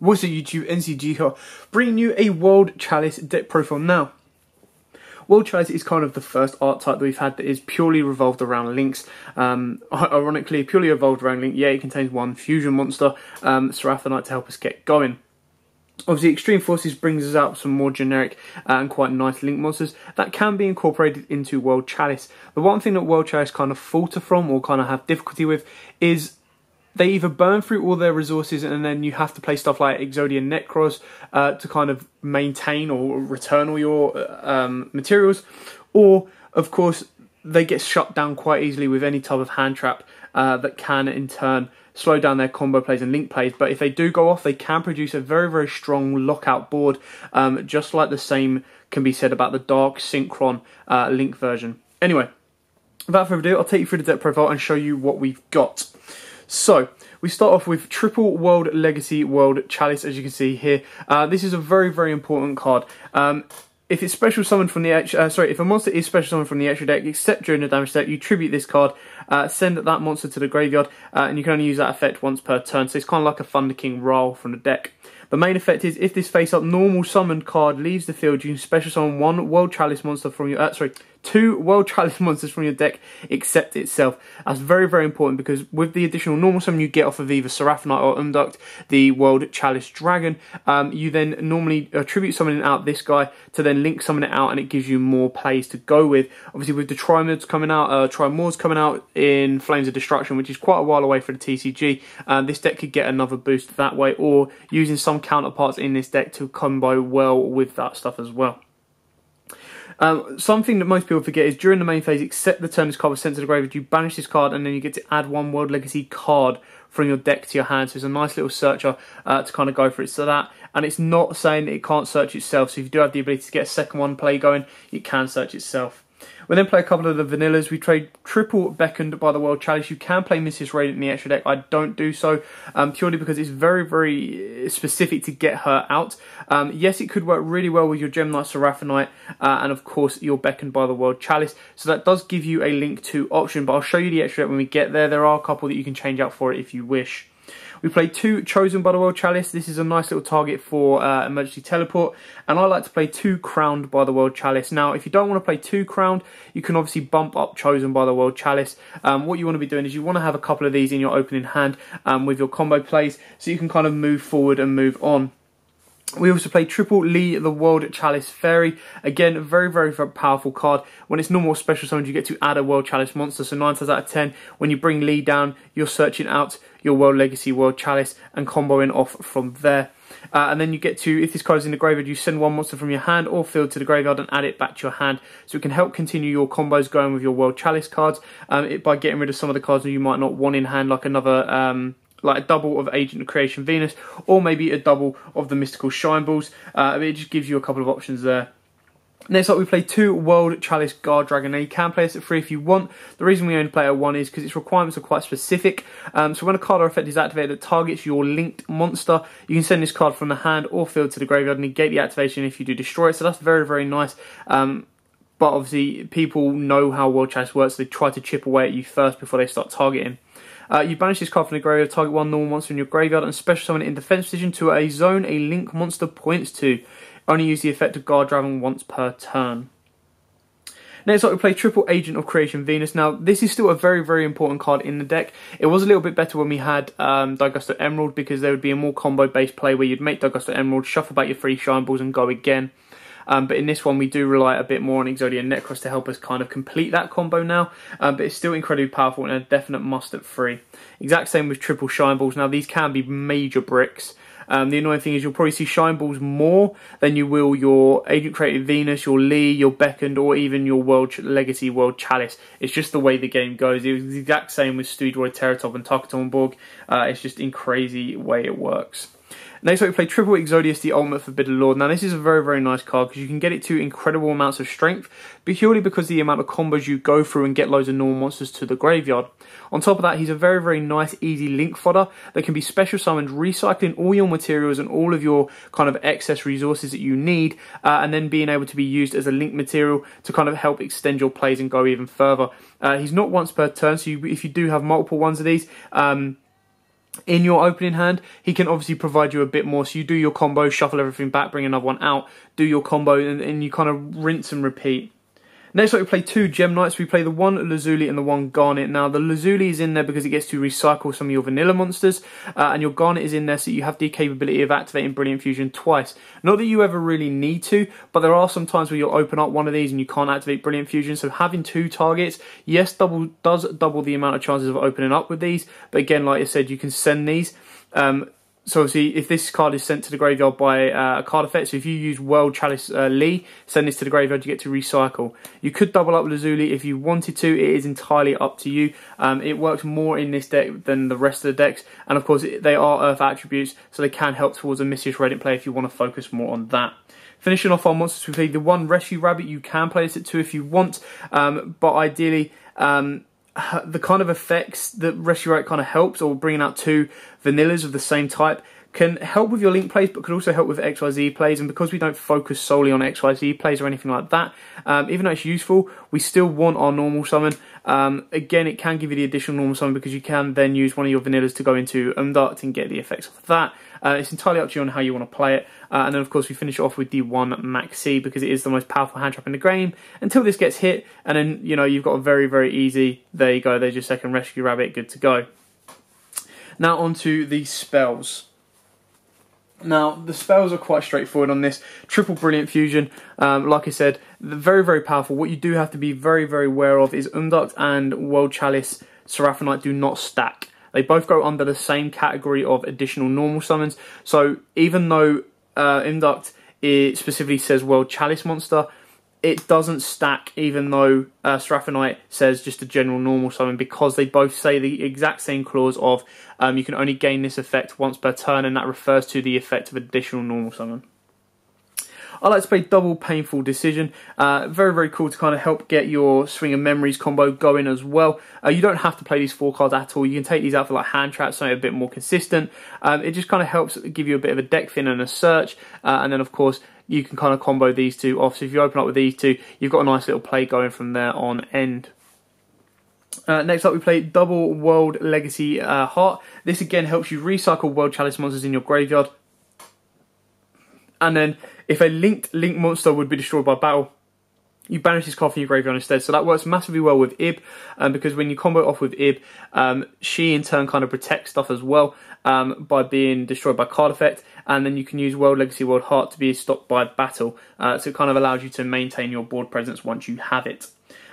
What's up YouTube, YugioH, bringing you a World Chalice deck profile now. World Chalice is kind of the first art type that we've had that is purely revolved around links. Ironically, purely revolved around link. Yeah, it contains one fusion monster, Seraphonite, to help us get going. Obviously, Extreme Forces brings us out some more generic and quite nice link monsters that can be incorporated into World Chalice. The one thing that World Chalice kind of falter from or kind of have difficulty with is they either burn through all their resources and then you have to play stuff like Exodia Necros to kind of maintain or return all your materials, or of course they get shut down quite easily with any type of hand trap that can in turn slow down their combo plays and link plays. But if they do go off, they can produce a very, very strong lockout board, just like the same can be said about the Dark Synchron link version. Anyway, without further ado, I'll take you through the deck profile and show you what we've got. So, we start off with triple World Legacy World Chalice, as you can see here. This is a very, very important card. If it's special summoned from the if a monster is special summoned from the extra deck, except during the damage step, you tribute this card, send that monster to the graveyard, and you can only use that effect once per turn. So it's kind of like a Thunder King roll from the deck. The main effect is, if this face-up normal summoned card leaves the field, you can special summon one World Chalice monster from your, two World Chalice monsters from your deck, except itself. That's very, very important, because with the additional normal summon you get off of either Seraphonite or Umduct, the World Chalice Dragon, you then normally tribute summoning out this guy to then link summon it out, and it gives you more plays to go with. Obviously, with the Trimods coming out, Trimods coming out in Flames of Destruction, which is quite a while away for the TCG, this deck could get another boost that way, or using some counterparts in this deck to combo well with that stuff as well. Something that most people forget is during the main phase, except the turn this card was sent to the graveyard, you banish this card and then you get to add one World Legacy card from your deck to your hand. So it's a nice little searcher to kind of go for it. So that, and it's not saying that it can't search itself. So if you do have the ability to get a second one play going, it can search itself. We then play a couple of the vanillas. We trade triple Beckoned by the World Chalice. You can play Mrs. Radiant in the extra deck. I don't do so, purely because it's very, very specific to get her out. Yes, it could work really well with your Gem Knight Seraphonite, and of course your Beckoned by the World Chalice. So that does give you a link to option, but I'll show you the extra deck when we get there. There are a couple that you can change out for it if you wish. We play two Chosen by the World Chalice. This is a nice little target for emergency teleport. And I like to play two Crowned by the World Chalice. Now, if you don't want to play two Crowned, you can obviously bump up Chosen by the World Chalice. What you want to be doing is you want to have a couple of these in your opening hand with your combo plays, so you can kind of move forward and move on. We also play triple Lee the World Chalice Fairy. Again, a very, very, very powerful card. When it's normal special summons, you get to add a World Chalice monster. So 9 times out of 10, when you bring Lee down, you're searching out your World Legacy World Chalice and comboing off from there. And then you get to, if this card is in the graveyard, you send one monster from your hand or field to the graveyard and add it back to your hand. So it can help continue your combos going with your World Chalice cards by getting rid of some of the cards that you might not want in hand, like another... like a double of Agent of Creation Venus, or maybe a double of the Mystical Shine Balls. It just gives you a couple of options there. Next up, we play two World Chalice Guard Dragon. Now, you can play this at 3 if you want. The reason we only play at 1 is because its requirements are quite specific. So when a card or effect is activated that targets your linked monster, you can send this card from the hand or field to the graveyard and negate the activation if you do destroy it. So that's very, very nice. But obviously, people know how World Chalice works. So they try to chip away at you first before they start targeting. You banish this card from the graveyard, target one normal monster in your graveyard, and special summon it in defense position to a zone a link monster points to. Only use the effect of Guard Dragon once per turn. Next up, we play triple Agent of Creation Venus. Now, this is still a very, very important card in the deck. It was a little bit better when we had Daigusto Emerald, because there would be a more combo-based play where you'd make Daigusto Emerald, shuffle back your 3 Shine Balls, and go again. But in this one, we do rely a bit more on Exodia Necros to help us kind of complete that combo now. But it's still incredibly powerful and a definite must at 3. Exact same with triple Shine Balls. Now, these can be major bricks. The annoying thing is you'll probably see Shine Balls more than you will your Agent Created Venus, your Lee, your Beckoned, or even your World Legacy World Chalice. It's just the way the game goes. It was the exact same with Studroid, Teratop, and Tarkatonborg. It's just in crazy way it works. Next up, we play triple Exodius, the Ultimate Forbidden Lord. Now, this is a very, very nice card because you can get it to incredible amounts of strength, purely because of the amount of combos you go through and get loads of normal monsters to the graveyard. On top of that, he's a very, very nice, easy link fodder that can be special summoned, recycling all your materials and all of your kind of excess resources that you need, and then being able to be used as a link material to kind of help extend your plays and go even further. He's not once per turn, so if you do have multiple ones of these, In your opening hand, he can obviously provide you a bit more. So you do your combo, shuffle everything back, bring another one out, do your combo, and you kind of rinse and repeat. Next up, we play two Gem Knights. We play the one Lazuli and the one Garnet. Now, the Lazuli is in there because it gets to recycle some of your vanilla monsters, and your Garnet is in there so you have the capability of activating Brilliant Fusion twice. Not that you ever really need to, but there are some times where you'll open up one of these and you can't activate Brilliant Fusion, so having two targets, yes, does double the amount of chances of opening up with these, but again, like I said, you can send these. So obviously, if this card is sent to the graveyard by a card effect, so if you use World Chalice Lee, send this to the graveyard, you get to recycle. You could double up Lazuli if you wanted to. It is entirely up to you. It works more in this deck than the rest of the decks, and of course, they are Earth attributes, so they can help towards a Mischief Radiant play if you want to focus more on that. Finishing off our monsters, we play the one Rescue Rabbit. You can play this at 2 if you want, but ideally, the kind of effects that Rescue Rabbit kind of helps, or bringing out two vanillas of the same type, can help with your link plays, but could also help with XYZ plays. And because we don't focus solely on XYZ plays or anything like that, even though it's useful, we still want our normal summon. Again, it can give you the additional normal summon because you can then use one of your vanillas to go into Umduct and get the effects of that. It's entirely up to you on how you want to play it. And then, of course, we finish off with the one Maxi because it is the most powerful hand trap in the game until this gets hit. And then, you know, you've got a very, very easy, there you go, there's your second Rescue Rabbit, good to go. Now, on to the spells. Now, the spells are quite straightforward on this. Triple Brilliant Fusion, like I said, very, very powerful. What you do have to be very, very aware of is Umduct and World Chalice Seraphonite do not stack. They both go under the same category of additional normal summons. So even though Umduct specifically says World Chalice monster, it doesn't stack even though Seraphonite says just a general normal summon, because they both say the exact same clause of you can only gain this effect once per turn, and that refers to the effect of additional normal summon. I like to play Double Painful Decision. Very, very cool to kind of help get your Swing of Memories combo going as well. You don't have to play these 4 cards at all. You can take these out for like hand traps, something a bit more consistent. It just kind of helps give you a bit of a deck fin and a search. And then, of course, you can kind of combo these two off. So if you open up with these two, you've got a nice little play going from there on end. Next up, we play Double World Legacy Heart. This again helps you recycle World Chalice monsters in your graveyard. And then, if a linked Link monster would be destroyed by battle, you banish this card from your graveyard instead. So that works massively well with Ib, because when you combo off with Ib, she in turn kind of protects stuff as well by being destroyed by card effect. And then you can use World Legacy World Heart to be stopped by battle. So it kind of allows you to maintain your board presence once you have it.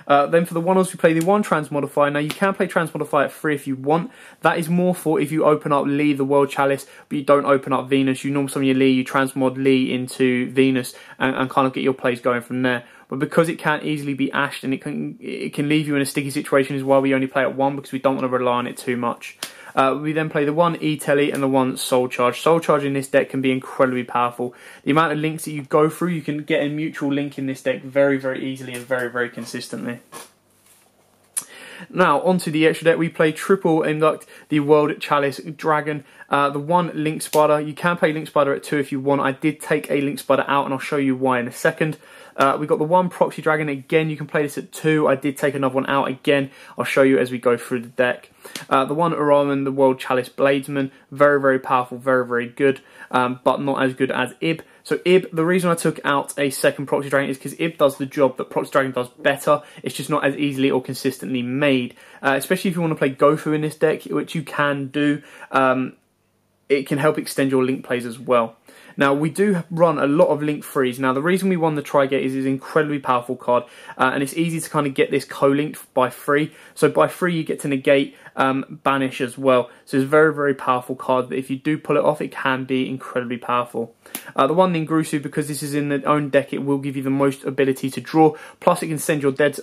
Then for the one-offs, we play the one Transmodify. Now, you can play Transmodify at 3 if you want. That is more for if you open up Lee, the World Chalice, but you don't open up Venus. You normal summon your Lee, you transmod Lee into Venus, and kind of get your plays going from there. But because it can't easily be ashed, and it can leave you in a sticky situation, is why we only play at 1, because we don't want to rely on it too much. We then play the one E-Telly and the one Soul Charge. Soul Charge in this deck can be incredibly powerful. The amount of links that you go through, you can get a mutual link in this deck very, very easily and very, very consistently. Now, onto the extra deck, we play triple Induct, the World Chalice Dragon, the one Link Spider. You can play Link Spider at 2 if you want. I did take a Link Spider out, and I'll show you why in a second. We got the one Proxy Dragon. Again, you can play this at 2. I did take another one out. Again, I'll show you as we go through the deck. The one Uraman, the World Chalice Bladesman. Very, very powerful. Very, very good. But not as good as Ib. So Ib, the reason I took out a second Proxy Dragon is because Ib does the job that Proxy Dragon does better. It's just not as easily or consistently made. Especially if you want to play Gofu in this deck, which you can do. It can help extend your link plays as well. Now, we do run a lot of link frees. Now, the reason we won the Trigate is it's an incredibly powerful card, and it's easy to kind of get this co-linked by free. So by free, you get to negate Banish as well. So it's a very, very powerful card that if you do pull it off, it can be incredibly powerful. The one Ningrusu, because this is in its own deck, it will give you the most ability to draw. Plus, it can send your dead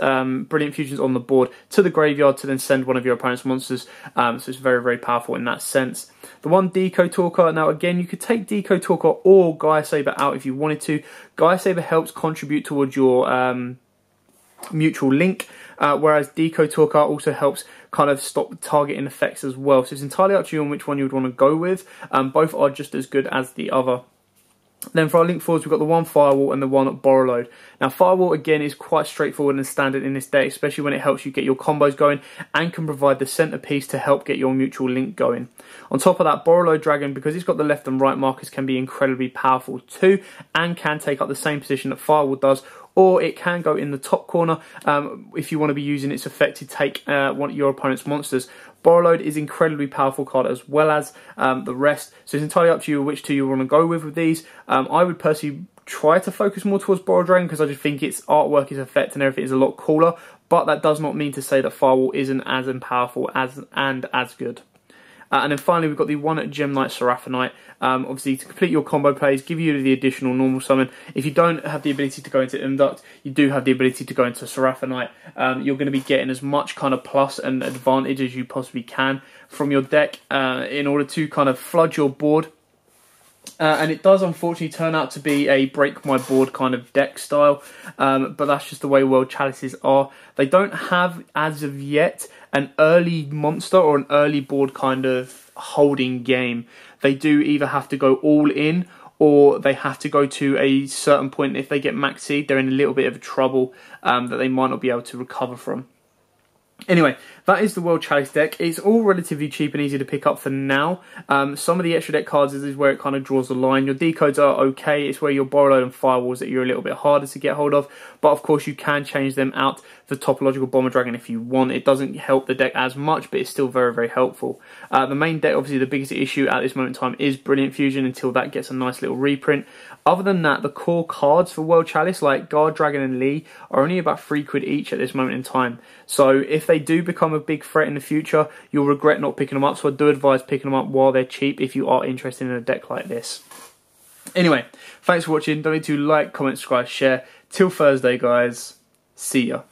Brilliant Fusions on the board to the graveyard to then send one of your opponent's monsters. So it's very, very powerful in that sense. The one Deco Talker. Now, again, you could take Deco Talker or Gaia Saber out if you wanted to. Gaia Saber helps contribute towards your mutual link, whereas Deco Talker also helps kind of stop targeting effects as well. So it's entirely up to you on which one you would want to go with. Both are just as good as the other. Then for our link forwards, we've got the one Firewall and the one Borrowload. Now Firewall again is quite straightforward and standard in this deck, especially when it helps you get your combos going and can provide the centerpiece to help get your mutual link going. On top of that, Borrowload Dragon, because it's got the left and right markers, can be incredibly powerful too, and can take up the same position that Firewall does, or it can go in the top corner if you want to be using its effect to take one of your opponent's monsters. Borrowload is incredibly powerful card as well as the rest, so it's entirely up to you which two you want to go with these. I would personally try to focus more towards Borrowload Dragon because I just think its artwork, its effect and everything is a lot cooler, but that does not mean to say that Firewall isn't as powerful and as good. And then finally, we've got the one Gem Knight Seraphonite. Obviously, to complete your combo plays, give you the additional normal summon. If you don't have the ability to go into Induct, you do have the ability to go into Seraphonite. You're going to be getting as much kind of plus and advantage as you possibly can from your deck in order to kind of flood your board. And it does unfortunately turn out to be a break my board kind of deck style, but that's just the way World Chalices are. They don't have, as of yet, an early monster or an early board kind of holding game. They do either have to go all in, or they have to go to a certain point. If they get maxed, they're in a little bit of trouble that they might not be able to recover from. Anyway, that is the World Chalice deck. It's all relatively cheap and easy to pick up for now. Some of the extra deck cards is where it kind of draws the line. Your decodes are okay. It's where your Borrowload and Firewalls that you're a little bit harder to get hold of. But of course, you can change them out for Topological Bomber Dragon if you want. It doesn't help the deck as much, but it's still very, very helpful. The main deck, obviously, the biggest issue at this moment in time is Brilliant Fusion until that gets a nice little reprint. Other than that, the core cards for World Chalice, like Guard Dragon and Lee, are only about £3 each at this moment in time. So if they do become a big threat in the future, you'll regret not picking them up. So I do advise picking them up while they're cheap if you are interested in a deck like this. Anyway, thanks for watching. Don't forget to like, comment, subscribe, share. Till Thursday, guys. See ya.